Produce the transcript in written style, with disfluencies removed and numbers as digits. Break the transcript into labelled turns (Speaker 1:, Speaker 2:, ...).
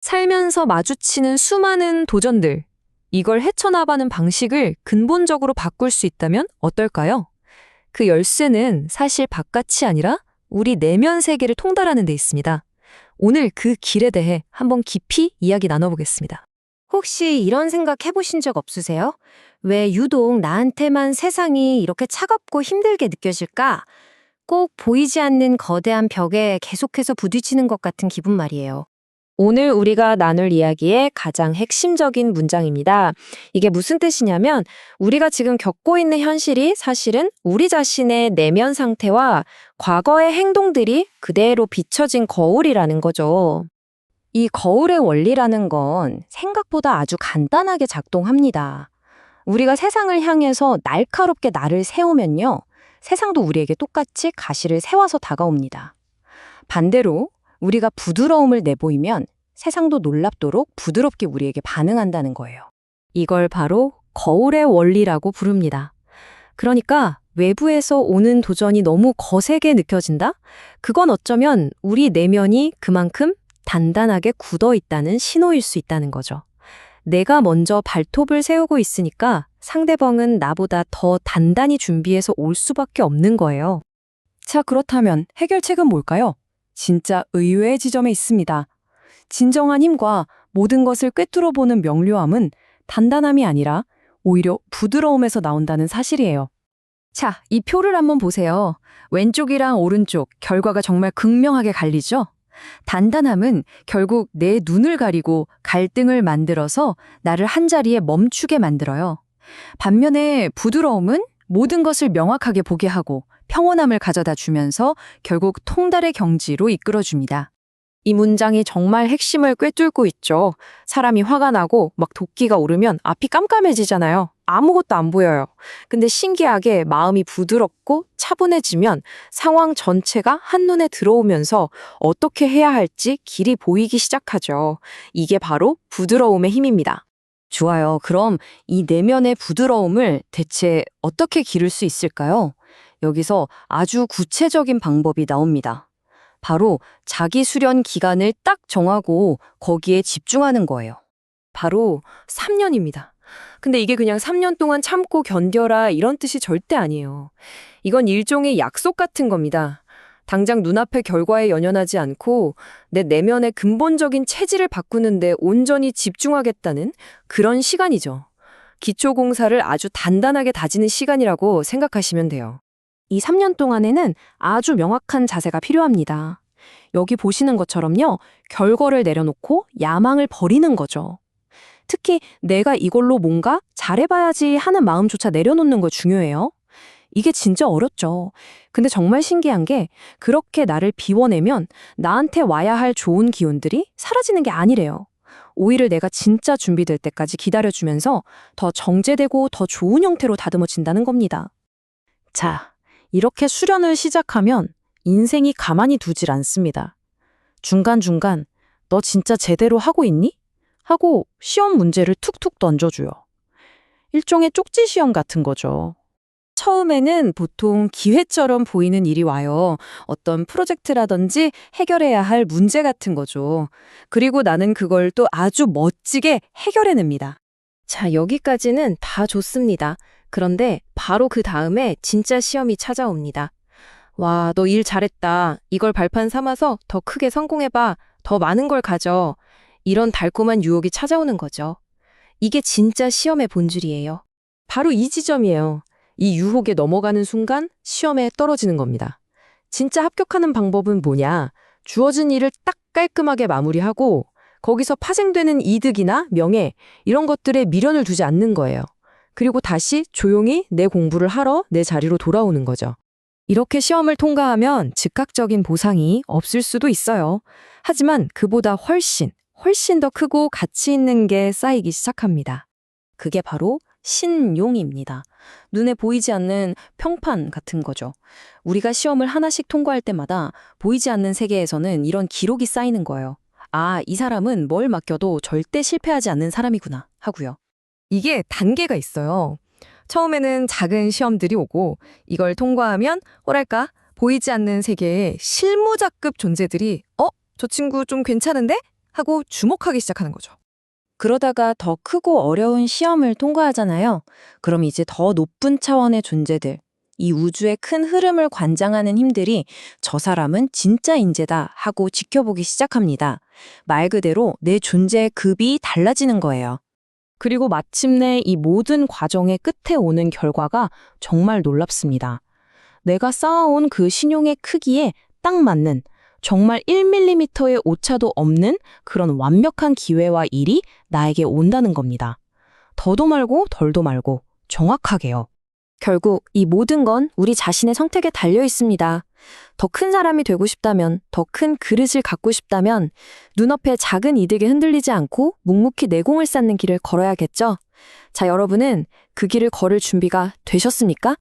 Speaker 1: 살면서 마주치는 수많은 도전들, 이걸 헤쳐나가는 방식을 근본적으로 바꿀 수 있다면 어떨까요? 그 열쇠는 사실 바깥이 아니라 우리 내면 세계를 통달하는 데 있습니다. 오늘 그 길에 대해 한번 깊이 이야기 나눠보겠습니다.
Speaker 2: 혹시 이런 생각 해보신 적 없으세요? 왜 유독 나한테만 세상이 이렇게 차갑고 힘들게 느껴질까? 꼭 보이지 않는 거대한 벽에 계속해서 부딪히는 것 같은 기분 말이에요. 오늘 우리가 나눌 이야기의 가장 핵심적인 문장입니다. 이게 무슨 뜻이냐면 우리가 지금 겪고 있는 현실이 사실은 우리 자신의 내면 상태와 과거의 행동들이 그대로 비춰진 거울이라는 거죠. 이 거울의 원리라는 건 생각보다 아주 간단하게 작동합니다. 우리가 세상을 향해서 날카롭게 날을 세우면요. 세상도 우리에게 똑같이 가시를 세워서 다가옵니다. 반대로 우리가 부드러움을 내보이면 세상도 놀랍도록 부드럽게 우리에게 반응한다는 거예요. 이걸 바로 거울의 원리라고 부릅니다. 그러니까 외부에서 오는 도전이 너무 거세게 느껴진다? 그건 어쩌면 우리 내면이 그만큼 단단하게 굳어 있다는 신호일 수 있다는 거죠. 내가 먼저 발톱을 세우고 있으니까 상대방은 나보다 더 단단히 준비해서 올 수밖에 없는 거예요.
Speaker 3: 자, 그렇다면 해결책은 뭘까요? 진짜 의외의 지점에 있습니다. 진정한 힘과 모든 것을 꿰뚫어 보는 명료함은 단단함이 아니라 오히려 부드러움에서 나온다는 사실이에요. 자, 이 표를 한번 보세요. 왼쪽이랑 오른쪽, 결과가 정말 극명하게 갈리죠? 단단함은 결국 내 눈을 가리고 갈등을 만들어서 나를 한자리에 멈추게 만들어요. 반면에 부드러움은 모든 것을 명확하게 보게 하고 평온함을 가져다 주면서 결국 통달의 경지로 이끌어줍니다. 이 문장이 정말 핵심을 꿰뚫고 있죠. 사람이 화가 나고 막 도끼가 오르면 앞이 깜깜해지잖아요. 아무것도 안 보여요. 근데 신기하게 마음이 부드럽고 차분해지면 상황 전체가 한눈에 들어오면서 어떻게 해야 할지 길이 보이기 시작하죠. 이게 바로 부드러움의 힘입니다. 좋아요. 그럼 이 내면의 부드러움을 대체 어떻게 기를 수 있을까요? 여기서 아주 구체적인 방법이 나옵니다. 바로 자기 수련 기간을 딱 정하고 거기에 집중하는 거예요. 바로 3년입니다. 근데 이게 그냥 3년 동안 참고 견뎌라 이런 뜻이 절대 아니에요. 이건 일종의 약속 같은 겁니다. 당장 눈앞의 결과에 연연하지 않고 내 내면의 근본적인 체질을 바꾸는데 온전히 집중하겠다는 그런 시간이죠. 기초공사를 아주 단단하게 다지는 시간이라고 생각하시면 돼요. 이 3년 동안에는 아주 명확한 자세가 필요합니다. 여기 보시는 것처럼요, 결과를 내려놓고 야망을 버리는 거죠. 특히 내가 이걸로 뭔가 잘해봐야지 하는 마음조차 내려놓는 거 중요해요. 이게 진짜 어렵죠. 근데 정말 신기한 게 그렇게 나를 비워내면 나한테 와야 할 좋은 기운들이 사라지는 게 아니래요. 오히려 내가 진짜 준비될 때까지 기다려주면서 더 정제되고 더 좋은 형태로 다듬어진다는 겁니다. 자, 이렇게 수련을 시작하면 인생이 가만히 두질 않습니다. 중간중간 너 진짜 제대로 하고 있니? 하고 시험 문제를 툭툭 던져줘요. 일종의 쪽지 시험 같은 거죠. 처음에는 보통 기회처럼 보이는 일이 와요. 어떤 프로젝트라든지 해결해야 할 문제 같은 거죠. 그리고 나는 그걸 또 아주 멋지게 해결해냅니다. 자, 여기까지는 다 좋습니다. 그런데 바로 그 다음에 진짜 시험이 찾아옵니다. 와, 너 일 잘했다. 이걸 발판 삼아서 더 크게 성공해봐. 더 많은 걸 가져. 이런 달콤한 유혹이 찾아오는 거죠. 이게 진짜 시험의 본질이에요. 바로 이 지점이에요. 이 유혹에 넘어가는 순간 시험에 떨어지는 겁니다. 진짜 합격하는 방법은 뭐냐? 주어진 일을 딱 깔끔하게 마무리하고 거기서 파생되는 이득이나 명예, 이런 것들에 미련을 두지 않는 거예요. 그리고 다시 조용히 내 공부를 하러 내 자리로 돌아오는 거죠. 이렇게 시험을 통과하면 즉각적인 보상이 없을 수도 있어요. 하지만 그보다 훨씬 더 크고 가치 있는 게 쌓이기 시작합니다. 그게 바로 신용입니다. 눈에 보이지 않는 평판 같은 거죠. 우리가 시험을 하나씩 통과할 때마다 보이지 않는 세계에서는 이런 기록이 쌓이는 거예요. 아, 이 사람은 뭘 맡겨도 절대 실패하지 않는 사람이구나 하고요. 이게 단계가 있어요. 처음에는 작은 시험들이 오고 이걸 통과하면 뭐랄까 보이지 않는 세계의 실무자급 존재들이 저 친구 좀 괜찮은데?
Speaker 1: 하고 주목하기 시작하는 거죠.
Speaker 3: 그러다가 더 크고 어려운 시험을 통과하잖아요. 그럼 이제 더 높은 차원의 존재들, 이 우주의 큰 흐름을 관장하는 힘들이 저 사람은 진짜 인재다 하고 지켜보기 시작합니다. 말 그대로 내 존재의 급이 달라지는 거예요. 그리고 마침내 이 모든 과정의 끝에 오는 결과가 정말 놀랍습니다. 내가 쌓아온 그 신용의 크기에 딱 맞는 정말 1mm의 오차도 없는 그런 완벽한 기회와 일이 나에게 온다는 겁니다. 더도 말고 덜도 말고 정확하게요.
Speaker 2: 결국 이 모든 건 우리 자신의 선택에 달려 있습니다. 더 큰 사람이 되고 싶다면, 더 큰 그릇을 갖고 싶다면 눈앞의 작은 이득에 흔들리지 않고 묵묵히 내공을 쌓는 길을 걸어야겠죠. 자, 여러분은 그 길을 걸을 준비가 되셨습니까?